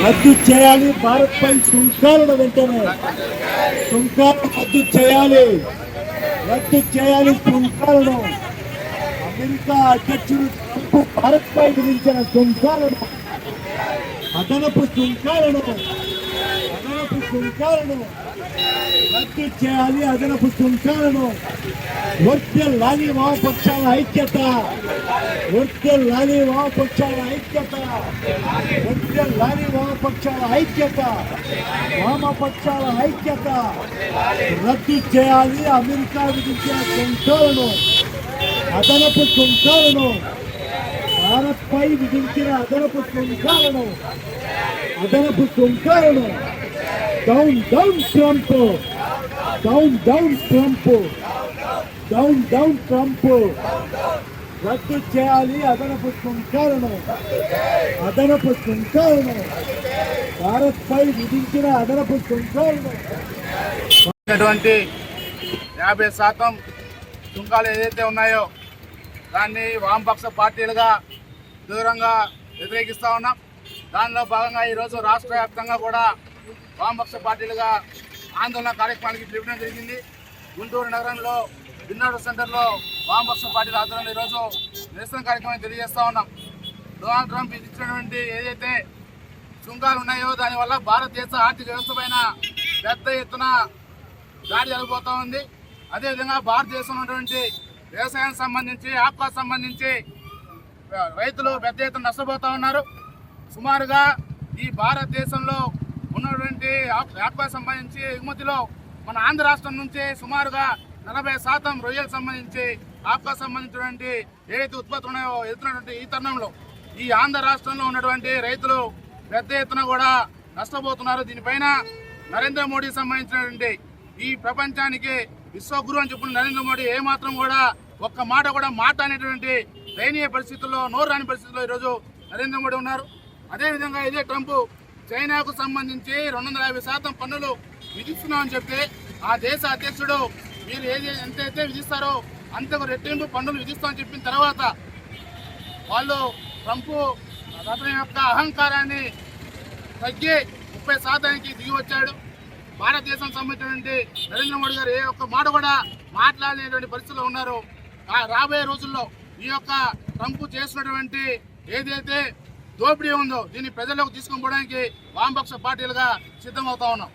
రద్దు చేయాలి. భారత్ పై సుంకాలను వెంటనే సుంకాలను రద్దు చేయాలి. సుంకాలను అమెరికా అధ్యక్షుడు ట్రంప్ భారత్ పై విధించిన సుంకాలను అదనపు సుంకాలను రద్దు చేయాలి. అదనపు సుంకాలను వర్ధిల్లాలి వామపక్షాల ఐక్యత. వర్ధిల్లాలి వామపక్షాల ఐక్యత. రద్దు చేయాలి. అమెరికా విధించిన సుంకాలను అదనపు సుంకాలను భారత్ పై విధించిన అదనపు సుంకాలను డౌన్ ట్రంప్ రద్దు చేయాలి. అదనపు సుంకాలను భారత్ పై విధించిన అదనపు సుంకాలను 50% సుంకాలు ఏదైతే ఉన్నాయో దాన్ని వామపక్ష పార్టీలుగా దూరంగా వ్యతిరేకిస్తూ ఉన్నాం. దానిలో భాగంగా ఈరోజు రాష్ట్ర వ్యాప్తంగా కూడా వామపక్ష పార్టీలుగా ఆందోళన కార్యక్రమానికి పిలుపుడం జరిగింది. గుంటూరు నగరంలో విన్నర్ సెంటర్లో వామపక్ష పార్టీల ఆధ్వర్యంలో ఈరోజు నిరసన కార్యక్రమం తెలియజేస్తూ ఉన్నాం. డొనాల్డ్ ట్రంప్ ఇచ్చినటువంటి ఏదైతే సుంకాలు ఉన్నాయో దానివల్ల భారతదేశ ఆర్థిక వ్యవస్థ పైన పెద్ద ఎత్తున దాడి జరగబోతూ ఉంది. అదేవిధంగా భారతదేశంలో ఉన్నటువంటి వ్యవసాయానికి సంబంధించి ఆక్వాకు సంబంధించి రైతులు పెద్ద ఎత్తున నష్టపోతూ ఉన్నారు. సుమారుగా ఈ భారతదేశంలో ఉన్నటువంటి ఆక్వాకు సంబంధించి ఎగుమతిలో మన ఆంధ్ర రాష్ట్రం నుంచి సుమారుగా 40% రొయ్యలకు సంబంధించి ఆక్వాకు సంబంధించినటువంటి ఏవైతే ఉత్పత్తులు ఉన్నాయో ఎదుగుతున్నటువంటి ఈ తరుణంలో ఈ ఆంధ్ర రాష్ట్రంలో ఉన్నటువంటి రైతులు పెద్ద ఎత్తున కూడా నష్టపోతున్నారు. దీనిపైన నరేంద్ర మోడీకి సంబంధించినటువంటి ఈ ప్రపంచానికి విశ్వగురు అని చెప్పిన నరేంద్ర మోడీ ఏమాత్రం కూడా ఒక్క మాట కూడా మాట్లాడేటువంటి దయనీయ పరిస్థితుల్లో నోరు రాని పరిస్థితుల్లో ఈరోజు నరేంద్ర మోడీ ఉన్నారు. అదేవిధంగా ఇదే ట్రంప్ చైనాకు సంబంధించి 250% పన్నులు విధిస్తున్నామని చెప్తే ఆ దేశ అధ్యక్షుడు మీరు ఎంతైతే విధిస్తారో అంతకు రెట్టింపు పన్నులు విధిస్తామని చెప్పిన తర్వాత వాళ్ళు ట్రంప్ అతని యొక్క అహంకారాన్ని తగ్గి 30% దిగి వచ్చాడు. భారతదేశం సంబంధించినటువంటి నరేంద్ర మోడీ గారు ఏ ఒక్క మాట కూడా మాట్లాడలేనటువంటి పరిస్థితుల్లో ఉన్నారు. రాబోయే రోజుల్లో ఈ యొక్క ట్రంప్ చేసినటువంటి ఏదైతే దోపిడీ ఉందో దీన్ని ప్రజలకు తీసుకొని పోవడానికి వామపక్ష పార్టీలుగా సిద్ధమవుతా ఉన్నాం.